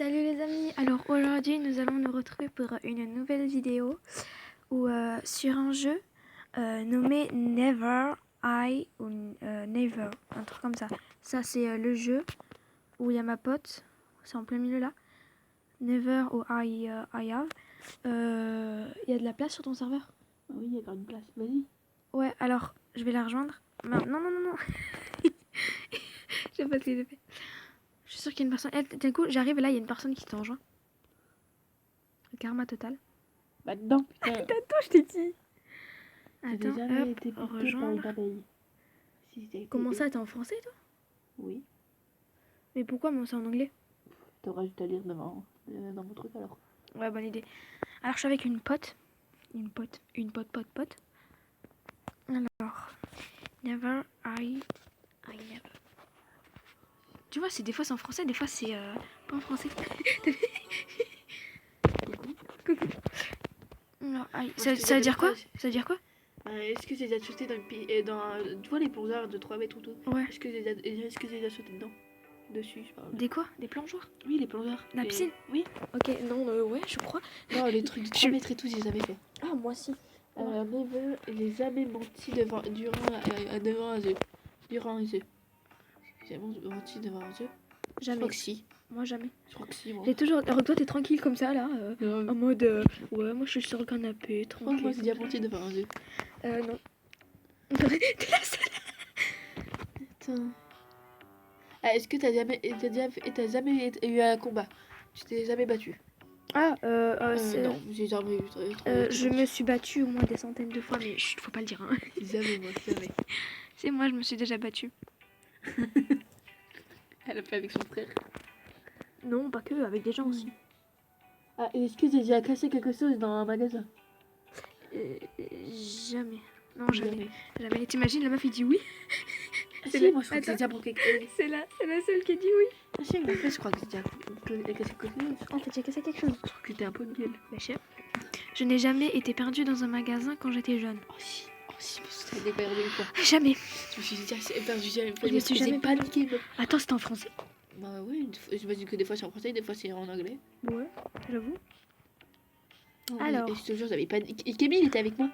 Salut les amis, alors aujourd'hui nous allons nous retrouver pour une nouvelle vidéo où, sur un jeu nommé Never I ou Never, un truc comme ça. Ça c'est le jeu où il y a ma pote, c'est en plein milieu là. Never ou I have. Il y a de la place sur ton serveur? Oui, il y a encore une place, vas-y. Ouais, alors je vais la rejoindre. Non, non. Je sais pas ce que j'ai fait. Je suis sûre qu'il y a une personne. D'un coup, j'arrive et là il y a une personne qui te rejoint. Karma total. Bah dedans, putain. Attends, je t'ai dit. J'ai Attends, jamais hop, été piqué par rejoindre. une abeille. Si j'ai été- Comment ça, t'es en français toi? Oui. Mais pourquoi moi c'est en anglais? T'auras juste à lire devant, dans mon truc alors. Ouais, bonne idée. Alors je suis avec une pote. Une pote. Alors, never I never. Tu vois, c'est des fois c'est en français, des fois c'est pas en français. Coucou. Non, ça veut dire quoi? Ça veut dire quoi? Est-ce que j'ai déjà sauté dans une tu vois les plongeurs de 3 mètres ou tout? Ouais. Est-ce que j'ai déjà sauté dedans? Dessus, je parle. Des quoi? Des plongeoires? Oui, les plongeurs. La piscine? Oui. Ok, non, ouais, je crois. Non, les trucs de 3 mètres et tout, j'ai jamais fait. Ah, moi si. Never, j'ai jamais menti durant un jeu. Durant un jeu. J'ai menti devant un jeu. Je Jamais. crois que si. Moi jamais. Je crois que si, moi. J'ai toujours. Alors toi t'es tranquille comme ça là, Non, en mode ouais, moi je suis sur le canapé, tranquille. moi, j'ai déjà menti devant un jeu. Non. T'es la seule. Attends. Ah, est-ce que t'as jamais eu un combat? Tu t'es jamais battu? Ah, Non, j'ai jamais eu. je me suis battue au moins des centaines de fois, mais chut, faut pas le dire. Hein. Jamais, moi, jamais. C'est moi, je me suis déjà battue. Elle a fait avec son frère. Non, pas que, avec des gens aussi. Ah, et est-ce que j'ai déjà cassé quelque chose dans un magasin? Jamais. Non, jamais. T'imagines, la meuf, il dit oui. C'est si, moi, je crois que j'ai déjà bloqué. C'est la seule qui dit oui. Ah, si, mais en fait, je crois que j'ai déjà cassé quelque chose. En fait, j'ai cassé quelque chose. Je crois que t'es un peu nul. Bah, chef. Je n'ai jamais été perdue dans un magasin quand j'étais jeune. Oh, si, je me suis déjà perdu une fois. Jamais. Je me suis déjà perdu une fois. Je me suis jamais paniqué. Attends, c'était en français? Bah, oui, j'imagine que des fois c'est en français, des fois c'est en anglais. Ouais, j'avoue. Alors. Et je te jure, j'avais pas. Et Camille, il était avec moi.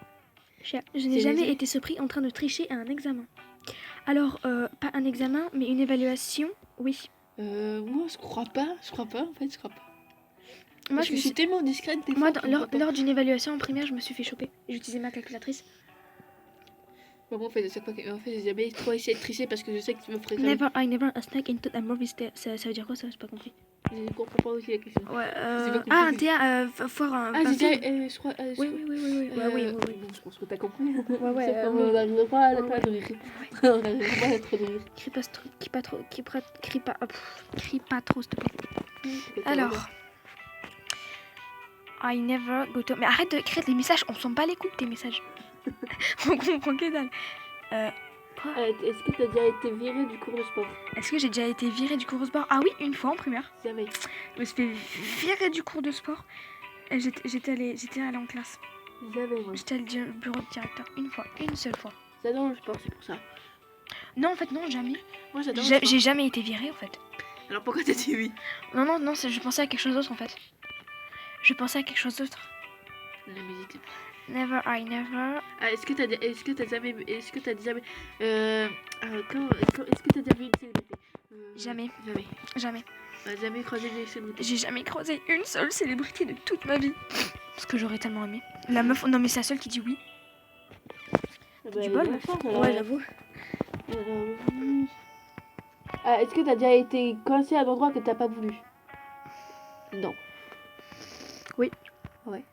Je n'ai jamais été surpris en train de tricher à un examen. Alors, pas un examen, mais une évaluation, oui. Moi, je crois pas, en fait, je crois pas. Moi, je suis tellement discrète des moi, fois. lors d'une évaluation en primaire, je me suis fait choper. J'utilisais ma calculatrice. Moi, en fait, à chaque fois j'ai jamais trop essayé de tricher parce que je sais que tu me ferais. Never a snake into a movie theater. Ça veut dire quoi ça? J'ai pas compris. Je comprends pas aussi la question. Ouais, un théâtre, foire un. Ah, je crois. Oui. Bon, je pense que t'as compris. Ouais. On n'arrive pas à la fin de rire. On n'arrive pas à être de rire. Crie pas trop, s'il te plaît. Alors. I never go to. Mais arrête de créer des messages, on s'en bat les couilles tes messages. On comprend que dalle. Quoi? Est-ce que t'as déjà été viré du cours de sport? Est-ce que j'ai déjà été virée du cours de sport? Ah oui, une fois en primaire. Jamais. Je me suis fait virer du cours de sport. Et j'étais allée en classe. Jamais, moi. J'étais allée au bureau de directeur une fois, une seule fois. J'adore le sport, c'est pour ça. Non, en fait, non, jamais. Moi, j'adore le sport. J'ai jamais été virée, en fait. Alors pourquoi t'as dit oui? Non, je pensais à quelque chose d'autre, en fait. Je pensais à quelque chose d'autre. La musique. Never, I never. Ah, est-ce que t'as jamais est-ce que t'as jamais est-ce que t'as déjà vu une célébrité? Jamais. Jamais croisé une célébrité? J'ai jamais croisé une seule célébrité de toute ma vie. Parce que j'aurais tellement aimé. La meuf, non mais c'est la seule qui dit oui. Du bol. Ouais, j'avoue. Ah, est-ce que t'as déjà été coincé à un endroit que t'as pas voulu? Non. Oui. Ouais.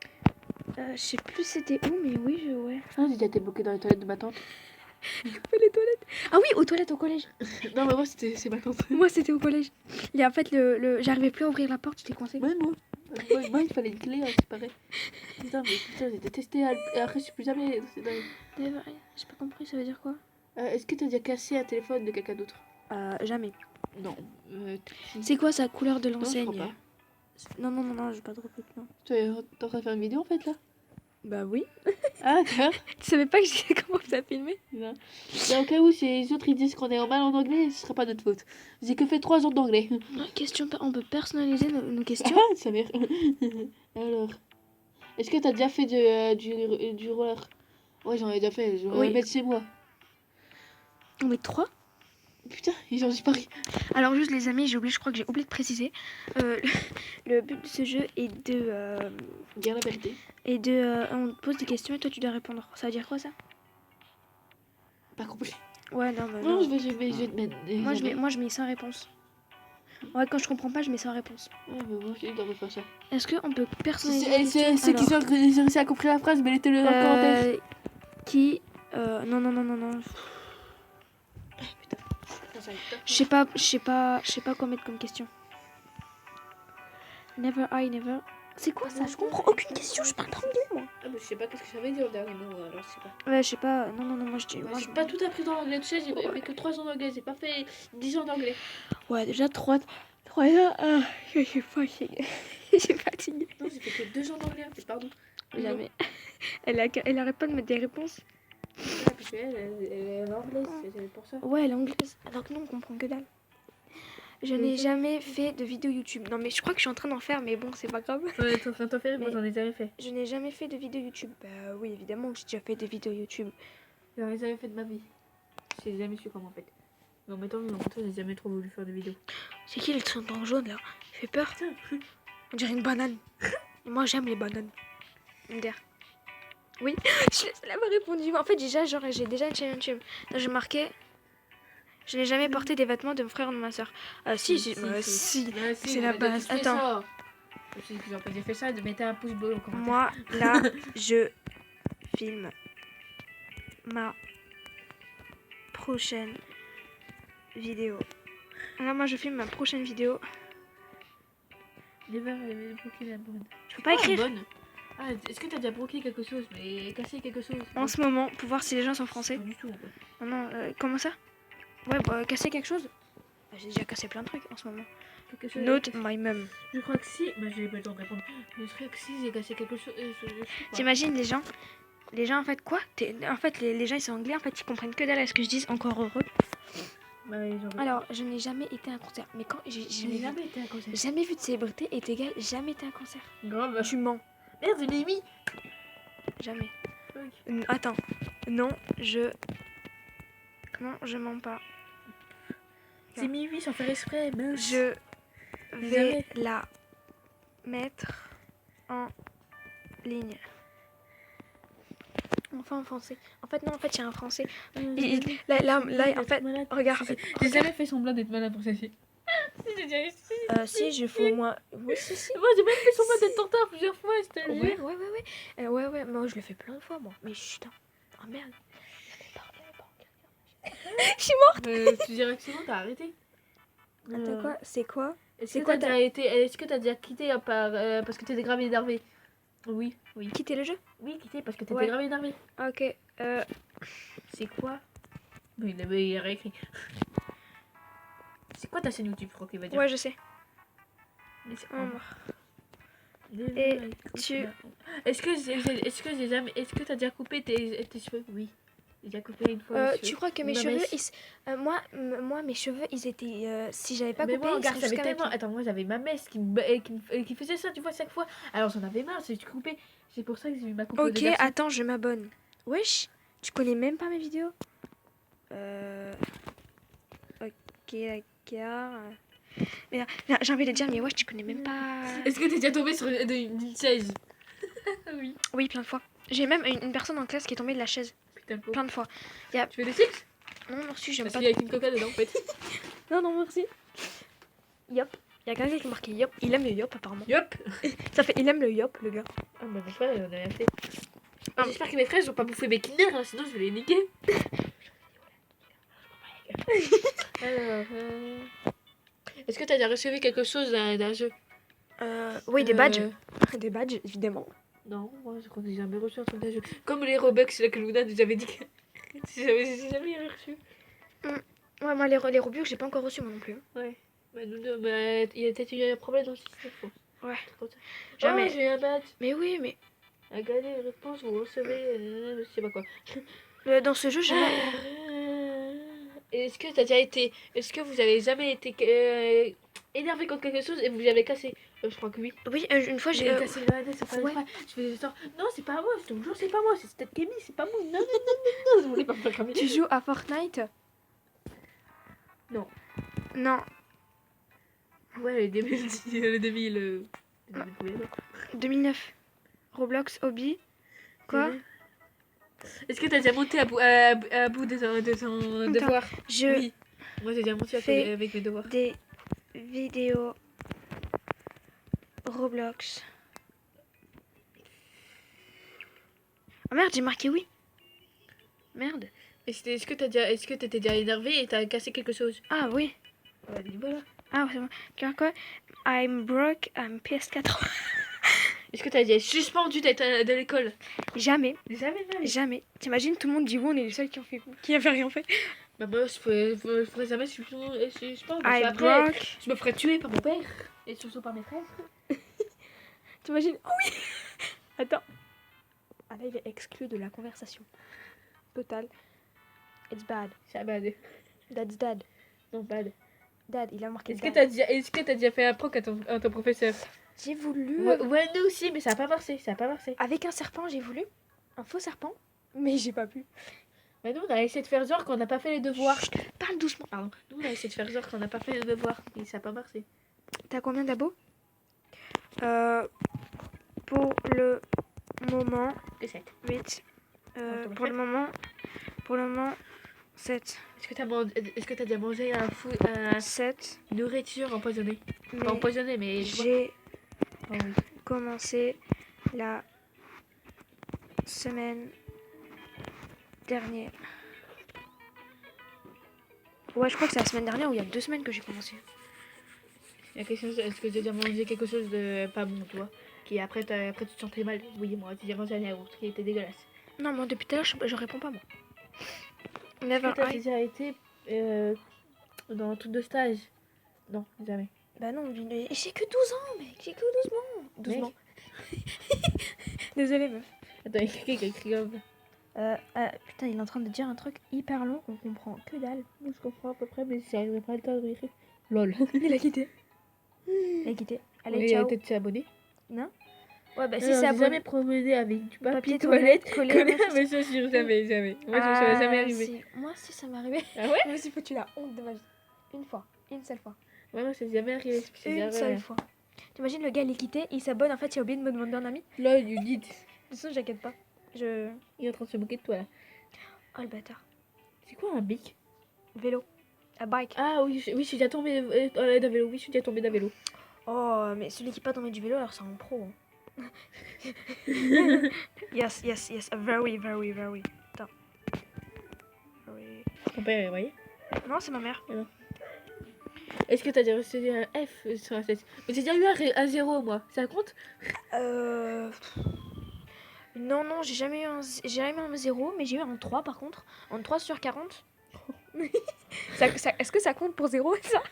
Je sais plus c'était où, mais oui, ouais. Ah, j'ai déjà été bloquée dans les toilettes de ma tante. Les toilettes. Ah oui, aux toilettes au collège. Non, mais moi, c'est ma tante. Moi, c'était au collège. Et en fait, j'arrivais plus à ouvrir la porte, j'étais coincée. Ouais, moi, il fallait une clé, hein, c'est pareil. Putain, j'ai détesté. Et après, je suis plus jamais. J'ai pas compris, ça veut dire quoi? Est-ce que t'as déjà cassé un téléphone de quelqu'un d'autre? Jamais. Non. C'est quoi sa couleur de Non, je l'enseigne? crois pas. Non, j'ai pas de réplique, non. T'es en train de faire une vidéo en fait là? Bah oui. Ah, d'accord. Tu savais pas que j'ai commencé à filmer? Non. Et au cas où si les autres ils disent qu'on est en mal en anglais, ce sera pas notre faute. J'ai que fait 3 ans d'anglais. Question, on peut personnaliser nos questions. Ah, ça mère. Alors, est-ce que t'as déjà fait du roller? Ouais, j'en ai déjà fait. Je vais Oui. le mettre chez moi. On met 3. Putain, ils ont disparu. Alors juste les amis, je crois que j'ai oublié de préciser. Le but de ce jeu est de... Dire la vérité. on te pose des questions et toi tu dois répondre. Ça veut dire quoi ça? Pas compris. Ouais, non, mais Non, non. je vais te mettre. Moi je mets sans réponse. Ouais, quand je comprends pas, je mets sans réponse. Ouais, mais moi aussi, je devrais faire ça. Est-ce qu'on peut personnaliser les questions? Ceux qui ont réussi à comprendre la phrase, mettez le en commentaire. Qui... non. Putain. Je sais pas quoi mettre comme question. Never I never. C'est quoi ça? Je comprends aucune question, je parle pas anglais moi. Ah, mais je sais pas qu'est-ce que ça veut dire le dernier mot, alors je sais pas. Ouais, je sais pas. Non, moi je dis. Moi, Moi, j'ai pas tout appris dans l'anglais, tu sais, j'ai fait que 3 ans d'anglais, j'ai pas fait 10 ans d'anglais. Ouais, déjà 3 ans. Je suis fatiguée. Je suis fatiguée. Non, j'ai fait que 2 ans d'anglais, pardon. Jamais. Elle arrête pas de mettre des réponses. Ah, parce qu'elle est anglaise, c'est pour ça. Ouais, elle est anglaise. Alors que non, on comprend que dalle. Je n'ai jamais fait de vidéo YouTube. Non, mais je crois que je suis en train d'en faire, mais bon, c'est pas grave. Ouais, t'es en train de t'en faire, moi Mais- j'en ai jamais fait. Je n'ai jamais fait de vidéo YouTube. Bah oui, évidemment que j'ai déjà fait des vidéos YouTube. J'en ai jamais fait de ma vie. J'ai jamais su comment en fait. Mais en mettant en fait, j'ai jamais trop voulu faire de vidéos. C'est qui le truc en jaune là? Il fait peur. On dirait une banane. Et moi, j'aime les bananes. MDR. Oui, je laisse l'avoir répondu. En fait, j'ai déjà une chaîne YouTube. Donc, j'ai marqué. Je n'ai jamais porté des vêtements de mon frère ou de ma soeur. Si. C'est la base. Attends. Si vous avez fait ça, de mettre un pouce bleu en commentaire. Moi, là, je filme ma prochaine vidéo. Là, moi, je filme ma prochaine vidéo. Never broken la bonne. Je peux pas écrire Bonne. Ah, est-ce que t'as déjà broqué quelque chose, mais cassé quelque chose? en ce moment pour voir si les gens sont français. Pas du tout en fait. Non, comment ça? Ouais, bah, casser quelque chose? Bah, j'ai déjà cassé plein de trucs en ce moment. Quelque chose. Note my mum. Je crois que si. Mais j'ai pas le temps de répondre. Je crois que si j'ai cassé quelque chose. T'imagines les gens en fait quoi? En fait les gens ils sont anglais en fait ils comprennent que dalle à ce que je dis, encore heureux. Bah, ils ont... Alors je n'ai jamais été à un concert, mais quand j'ai jamais été à un concert. jamais vu de célébrité et t'es gars, jamais été à un concert. Grave. Tu mens. Merde, c'est Mimi. Jamais. Fuck. Attends. Non, je mens pas. C'est Mimi sans faire exprès. Mince. Je vais Jamais. la mettre en ligne. Enfin en français. En fait non, en fait il y a un français. Là en fait regarde. J'ai jamais fait semblant d'être malade pour celle-ci. Si je fais au moins. Oui si. Moi j'ai même fait semblant d'être en retard plusieurs fois. C'était Ouais. Moi je le fais plein de fois moi. Mais putain. Oh merde. Je suis morte. Tu dirais que c'est bon, t'as arrêté. Attends quoi? C'est quoi? Est-ce que t'as déjà quitté parce que t'étais grave énervé? Oui. Quitter le jeu? Oui, quitté parce que t'étais Ouais. grave énervé. Ok. C'est quoi? Oui, il a réécrit. C'est quoi ta chaîne YouTube, je crois qu'il va dire? Ouais je sais. Mais c'est Et tu... Est-ce que t'as déjà coupé tes cheveux? Oui. J'ai déjà coupé une fois. les tu cheveux. crois que mes Ma cheveux, mèche. moi mes cheveux ils étaient si j'avais pas Mais coupé moi, ils regarde, seraient j'avais jusqu'à mes tellement. pieds. Attends, moi j'avais ma mèche qui faisait ça, tu vois, chaque fois. Alors j'en avais marre, j'ai coupé. C'est pour ça que j'ai eu ma coupe au Ok, début. attends, je m'abonne. Wesh, tu connais même pas mes vidéos? Ok, d'accord. Mais non, j'ai envie de dire, mais wesh, tu connais même pas. Est-ce que t'es déjà tombé sur une chaise? Oui. Oui, plein de fois. J'ai même une personne en classe qui est tombée de la chaise. Putain, pauvre. Plein de fois. Tu fais des chips? Non, merci, j'aime Parce pas. qu'il y a qu'une coca dedans en fait. Non, merci. Yop. Il y a quelqu'un qui a marqué yop. Il aime le yop, apparemment. Yop. Ça fait, il aime le yop, le gars. Ah bah mon frère il en a rien fait. J'espère que mes frères ils ont pas bouffé mes Kinder, hein, sinon je vais les niquer. Alors, est-ce que t'as déjà reçu quelque chose d'un jeu? Oui, des badges. Des badges, évidemment. Non, moi je crois que j'ai jamais reçu un truc d'un jeu. Comme les Robux là que Luna nous avait dit que j'ai jamais reçu. Ouais, moi, les Robux, j'ai pas encore reçu, moi non plus. Ouais. Bah, nous deux, il y a peut-être eu un problème dans le système, je pense. Ouais. Comme ça. Jamais. Oh, j'ai eu un badge. Mais oui, mais. À gagner les réponses, vous recevez. Je sais pas quoi. Dans ce jeu, Est-ce que t'as déjà été. Est-ce que vous avez jamais été énervé contre quelque chose et vous avez cassé je crois que oui. Oui, une fois, J'ai cassé le manette, c'est pas ouais. exprès. Je faisais genre, non, c'est pas moi, je te jure, c'est pas moi, c'est cette Camille, c'est pas moi. Non, non, non, non, non, je voulais pas faire comme Tu joues à Fortnite? Non. Non. Ouais, le 2000. 2009. Roblox, Hobby. Quoi? Est-ce que t'as déjà monté à bout de ton devoir? Je Oui. Moi, j'ai déjà monté fais avec mes devoirs. des vidéos Roblox. Ah merde, j'ai marqué oui. Merde. Est-ce que t'étais déjà énervé et t'as cassé quelque chose? Ah oui. Ouais, voilà. Ah c'est bon. Quoi? I'm broke, I'm PS4. Est-ce que t'as déjà suspendu d'être de l'école? Jamais. Jamais, jamais. Jamais. T'imagines, tout le monde dit oui, on est les seuls qui avaient rien fait. Bah moi, je ferais jamais suspendre. I'm Après, broke. je me ferais tuer par mon père et surtout par mes frères. T'imagines? Oh oui. Attends. Ah là, il est exclu de la conversation. Total. It's bad. C'est bad. That's dad. Non, bad. Dad, il a marqué Est-ce dad. que t'as déjà fait un prank à ton professeur? J'ai voulu... Ouais, nous aussi, mais ça a pas marché, Avec un serpent, j'ai voulu. Un faux serpent. Mais j'ai pas pu. Mais nous, on a essayé de faire genre qu'on n'a pas fait les devoirs. Chut, parle doucement. Pardon. Nous, on a essayé de faire genre qu'on n'a pas fait les devoirs. Et ça a pas marché. T'as combien d'abos? Pour le moment... Que 7. 8. Attends, Pour le moment... 7. Est-ce que t'as déjà mangé un 7. une nourriture empoisonnée? Mais Pas empoisonnée, mais tu vois. j'ai Oh oui. commencé la semaine dernière. Ouais, je crois que c'est la semaine dernière ou il y a 2 semaines que j'ai commencé. La question c'est est-ce que j'ai déjà mangé quelque chose de pas bon, tu vois? Qui après, tu te sentais mal. Oui, moi, j'ai déjà mangé un yaourt qui était dégueulasse. Non, moi depuis tout à l'heure, je réponds pas moi. Est-ce Never que t'as I. déjà été dans un truc de stage? Non, jamais. Bah non, j'ai que 12 ans, mec. J'ai que 12 ans. 12 ans. Désolée, meuf. Attends, il y a quelqu'un qui a écrit comme Putain, il est en train de dire un truc hyper long qu'on comprend que dalle. moi, je comprends à peu près, mais j'arriverai pas à le temps de écrire. Lol. Il a quitté. Il a quitté. Allez, Il a ciao. peut-être s'est abonné. Non? Ouais, bah si Non, c'est j'ai abonné. jamais promené avec du papier Papier toilette toilette collé collé à mes chaussures. Jamais, jamais. Moi, ça m'est jamais arrivé. Si. Moi aussi, ça m'est arrivé. Ah ouais? Je me suis foutu la honte de ma vie. Une fois. Une seule fois. Ouais, moi, ça m'est jamais arrivé. C'est Une jamais seule rien. fois. T'imagines, le gars, il est quitté, il s'abonne, en fait, il a oublié de me demander un ami. Lol, you did. De toute façon, j'inquiète pas. Il est en train de se moquer de toi là. Oh, le bâtard. C'est quoi un bic? Vélo. A bike. Ah oui, je suis déjà tombé d'un vélo. Oui, je suis déjà tombé d'un vélo. Oh, mais celui qui est pas tombé du vélo, alors c'est un pro. Hein. Yes. Very. Attends. Very. Ton père, vous voyez? Non, c'est ma mère. Est-ce que t'as déjà reçu un F sur la tête? Mais j'ai déjà eu un 0 moi. Ça compte? Non, j'ai jamais eu un 0, mais j'ai eu un 3 par contre. Un 3 sur 40. Est-ce que ça compte pour 0 ça?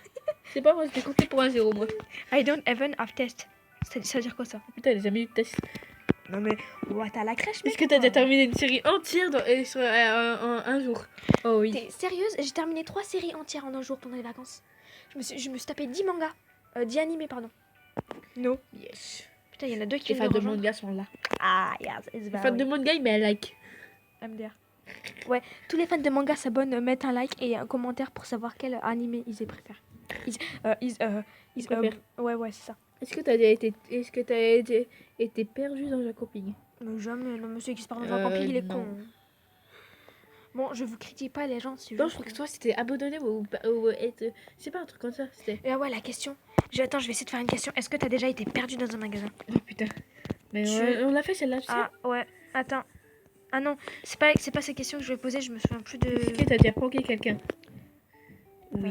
C'est pas moi, je t'ai compté pour un 0 moi. I don't even have test. Ça veut dire quoi ça? Putain, j'ai jamais eu de test. Non mais, ouais, t'as la crèche, mec. Est-ce que t'as déjà terminé une série entière sur un jour? Oh oui. T'es sérieuse? J'ai terminé 3 séries entières en un jour pendant les vacances. Je me suis tapé 10 mangas. 10 animés, pardon. No. Yes. Putain, il y en a 2 qui Les viennent fans de de rejoindre. manga sont là. Ah, yes, it's Les very fans de manga, ils mettent un like. MDR. Ouais, tous les fans de manga s'abonnent, mettent un like et un commentaire pour savoir quel animé ils préfèrent. Ils préfèrent. Ouais, c'est ça. Est-ce que t'as déjà été perdu dans un camping? Mais jamais, le monsieur qui se parle dans un camping, il est non. con. Bon, je vous critique pas les gens, c'est Non, je juste crois que toi c'était abandonné ou être. C'est pas un truc comme ça, c'était. Ouais, la question. Attends, je vais essayer de faire une question. Est-ce que t'as déjà été perdu dans un magasin? Oh putain. Mais on l'a fait celle-là, tu sais. Ah, ouais. Attends. Ah non, c'est pas ces questions que je vais poser, je me souviens plus de... Est-ce que t'as déjà pranké quelqu'un? Oui.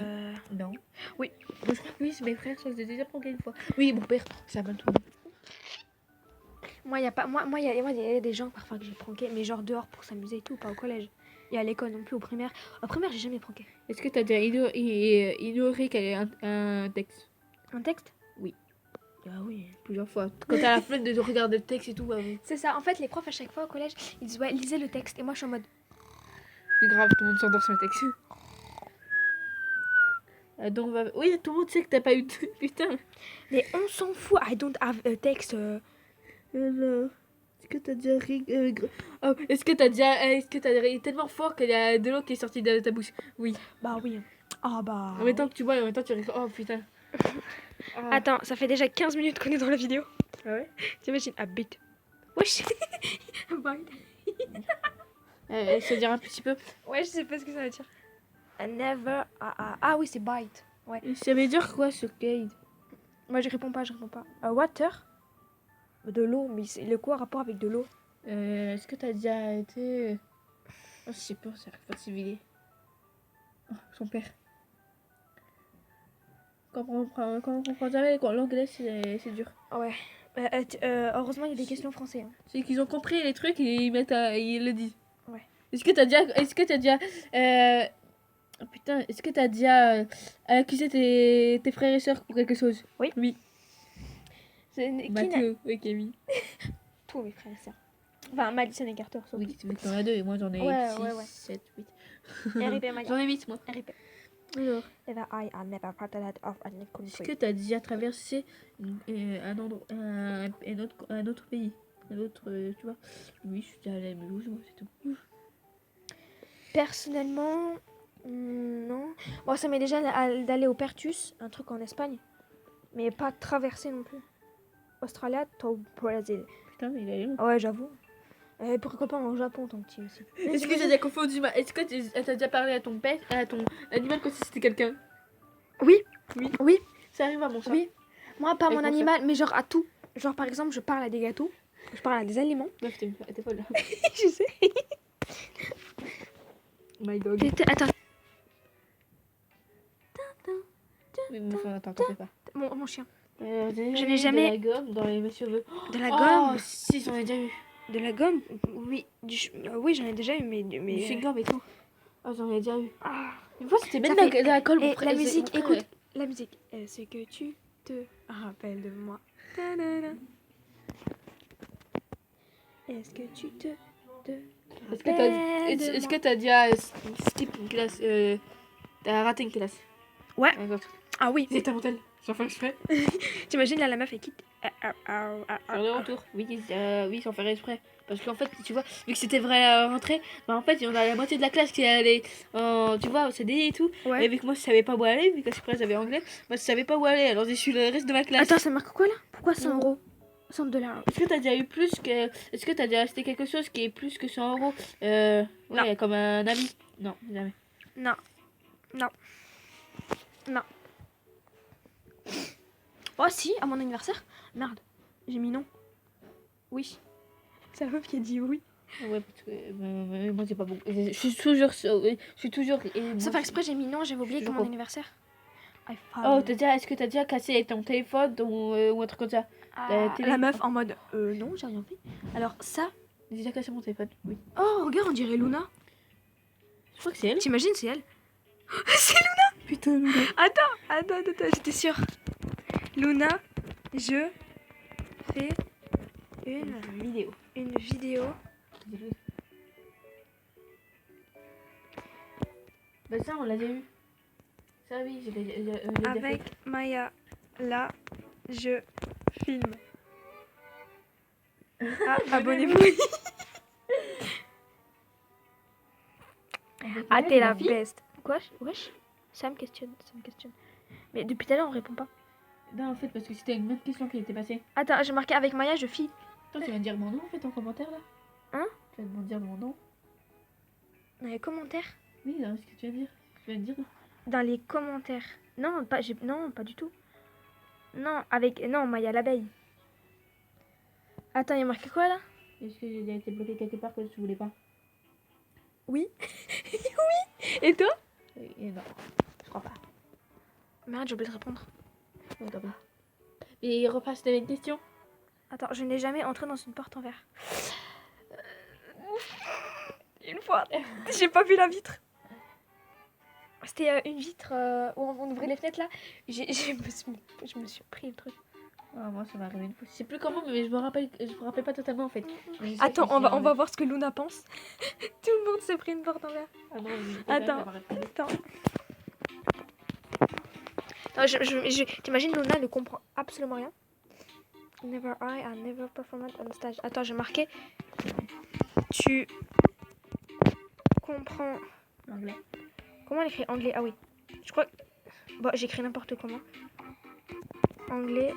Non. Oui. Moi, je crois que oui, c'est mes frères, ça j'ai déjà pranké une fois. Oui, mon père, ça va tout. Moi, il y a des gens parfois que j'ai pranké, mais genre dehors pour s'amuser et tout, pas au collège. Et à l'école non plus, au primaire. Au primaire, j'ai jamais pranké. Est-ce que t'as déjà ignoré un texte? Un texte? Oui. Ah oui, plusieurs fois. Quand t'as la flemme de regarder le texte et tout, bah oui. C'est ça, en fait, les profs à chaque fois au collège, ils disent ouais, lisez le texte. Et moi, je suis en mode. C'est grave, tout le monde s'endort sur le texte. Donc, oui, tout le monde sait que t'as pas eu de... Putain. Mais on s'en fout, I don't have a text. Alors, est-ce que t'as déjà oh, est-ce que t'as déjà... Est-ce que t'as ri tellement fort qu'il y a de l'eau qui est sortie de ta bouche? Oui. Bah oui. Ah bah. En même temps que tu bois et en même temps tu rigoles. Oh putain. Ah. Attends, ça fait déjà 15 minutes qu'on est dans la vidéo. Ah ouais? T'imagines, a bit. Wesh. Ça dire un petit peu. Ouais, je sais pas ce que ça veut dire. I never. Ah oui, c'est bite. Ouais. Ça veut dire quoi ce guide? Moi, je réponds pas. Water. De l'eau, mais c'est le quoi rapport avec de l'eau? Est-ce que t'as déjà été... Oh, je sais pas, ça arrive pas de civiliser. Oh, son père. Quand on comprend jamais l'anglais, c'est dur. Ouais. Heureusement, il y a des questions français. Hein. C'est qu'ils ont compris les trucs et ils le disent. Ouais. Est-ce que t'as déjà... oh, putain, est-ce que t'as déjà accusé tes frères et sœurs pour quelque chose? Oui. Oui. Mathieu. Oui, Camille. Tous mes frères et sœurs. Enfin, Madison et Carter, sauf. Oui, tu mets t'en as 2 et moi j'en ai Ouais, 6, ouais. 7, 8. RIP, Maya. J'en ai 8 moi. RIP. Alors, Never I never partnered of a country. est-ce que t'as déjà traversé un autre pays? Un autre, tu vois? Oui, je suis déjà allée à Mulhouse, moi, c'est tout. Personnellement, non. Bon, ça m'est déjà d'aller au Pertus, un truc en Espagne. Mais pas traverser non plus. Australia, au Brésil. Putain, mais il est allé où? Ouais, j'avoue. Pourquoi pas au Japon, ton petit aussi. Est-ce que t'as déjà confondu Est-ce que t'as déjà parlé à ton pet, à ton animal comme si c'était quelqu'un? Oui. Oui. Oui. Ça arrive à mon chat. Oui. Moi, pas Avec mon mon animal, mais genre à tout. Genre, par exemple, je parle à des gâteaux. Je parle à des aliments. Meuf, t'es folle là. Je sais. My dog. Attends. Mais meuf, attends, t'en fais pas. Mon chien. Je n'ai jamais- de la gomme dans les cheveux. De la Oh, gomme. si, j'en ai déjà eu. De la gomme. Oui. Oui, j'en ai déjà eu, mais... Du chewing-gum et tout. Oh, j'en ai déjà eu. Ah. Une fois, c'était même Ça de la colle. Et mon frère- la mon musique, frère, écoute. La musique. Est-ce que tu te rappelles de moi? Ta-da-da. Est-ce que tu te Est-ce que t'as déjà skip une classe t'as raté une classe? Ouais. Par exemple. Ah oui. C'est ta mentale. Sans faire exprès. T'imagines là, la meuf elle quitte. Faire le retour. Oui, sans faire exprès. Parce qu'en fait, tu vois, vu que c'était vraie rentrée, bah en fait, il y en a la moitié de la classe qui allait, tu vois, au CDI et tout. Ouais. Et vu que moi, je savais pas où aller, vu que c'est j'avais anglais, moi, je savais pas où aller. Alors, j'ai su le reste de ma classe. Attends, ça marque quoi là? Pourquoi 100 euros? 100 $. Est-ce que t'as déjà eu plus que. Est-ce que t'as déjà acheté quelque chose qui est plus que 100 euros Non. Ouais, comme un ami. Non, jamais. Non. Non. Non. Oh si, à mon anniversaire. Merde, j'ai mis non. Oui. C'est la meuf qui a dit oui. Ouais, parce que moi, c'est pas bon. Je suis toujours. Je suis toujours. Sans faire exprès, j'ai mis non, j'avais oublié que toujours mon pas. anniversaire. Oh, est-ce que t'as déjà cassé ton téléphone ou un truc comme ça? La meuf en mode non, j'ai rien fait. Alors ça. J'ai déjà cassé mon téléphone, oui. Oh, regarde, on dirait Luna. Je crois que c'est elle. T'imagines, c'est elle. C'est Luna. Putain, Luna. Attends, j'étais sûre. Luna, je fais une Vidéo. vidéo. Bah ça, on l'a déjà eu. Ça, oui, je l'ai déjà fait. Avec Maya, là, je filme. Ah, abonnez-vous. Ah, t'es la best. Quoi? Wesh? Ça me questionne. Mais depuis tout à l'heure, on répond pas. Non, en fait, parce que c'était une autre question qui était passée. Attends, j'ai marqué avec Maya, je filme. Toi, tu viens de dire mon nom, en fait, en commentaire, là? Hein? Tu viens de dire mon nom? Dans les commentaires? Oui, là, ce que tu viens de dire. Tu viens de dire, là. Dans les commentaires. Non, pas du tout. Non, non, Maya l'abeille. Attends, il y a marqué quoi là? Est-ce que j'ai été bloqué quelque part que tu voulais pas? Oui. Oui. Et toi? Et non, je crois pas. Merde, j'ai oublié de répondre. Ouais, t'as pas. Et repasse, t'avais une question? Attends, je n'ai jamais entré dans une porte en verre. Une fois, j'ai pas vu la vitre. C'était une vitre où on ouvrait les fenêtres là. Je me suis pris le truc. Ah, moi, ça m'est arrivé une fois. Je sais plus comment, mais je me rappelle pas totalement en fait. Mais je sais que Attends, je me suis on va arrivé. voir ce que Luna pense. Tout le monde s'est pris une porte en l'air. Ah non, mais Attends. ça m'a répondu. Attends. Non, t'imagines, Luna ne comprend absolument rien. Never I never performed on stage. Attends, j'ai marqué. Tu comprends. Anglais. Comment on écrit anglais? Ah oui. Je crois. Bon, j'écris n'importe comment. Anglais.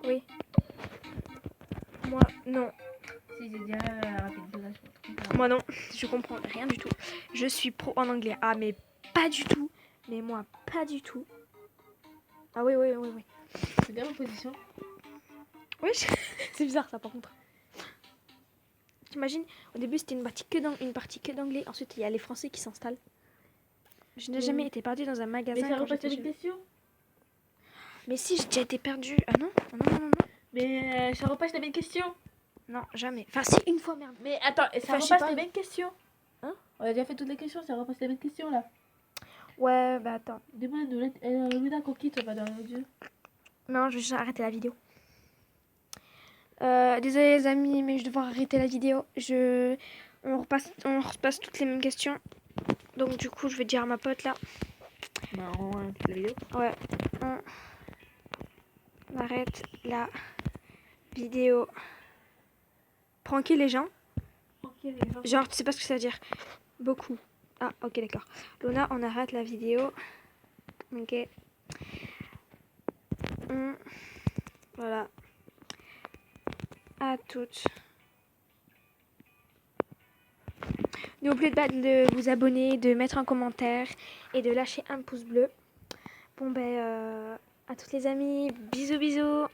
Oui. Moi, non. Si, j'ai déjà rapide. Là, je me trompe. Moi, non. Je comprends rien du tout. Je suis pro en anglais. Ah, mais pas du tout. Mais moi, pas du tout. Ah oui, oui, oui, oui. C'est bien ma position. Oui, c'est bizarre ça par contre. T'imagines, au début c'était une partie que d'anglais, ensuite il y a les Français qui s'installent. Je n'ai jamais été perdue dans un magasin. Mais ça quand repasse j'étais les jeune. questions. Mais si, j'ai déjà été perdue. Ah non, non, non, non, non. Mais ça repasse les mêmes questions. Non, jamais. Enfin, si, une fois, merde. Mais attends, ça Enfin, je sais repasse pas. les mêmes questions. Hein? On a déjà fait toutes les questions, ça repasse les mêmes questions là. Ouais, bah attends. Demande Luna Coquille, toi, va dans les yeux. Non, je vais juste arrêter la vidéo. Désolé les amis, mais je vais devoir arrêter la vidéo. On repasse toutes les mêmes questions. Donc du coup, je vais dire à ma pote là. Bah, on arrête la vidéo. Ouais. On arrête la vidéo. Tranquille les gens. Ok, les gens. Genre, tu sais pas ce que ça veut dire. Beaucoup. Ah, ok, d'accord. Luna, on arrête la vidéo. Ok. Voilà. À toutes. N'oubliez pas de vous abonner, de mettre un commentaire et de lâcher un pouce bleu. Bon, ben, à toutes les amis. Bisous, bisous.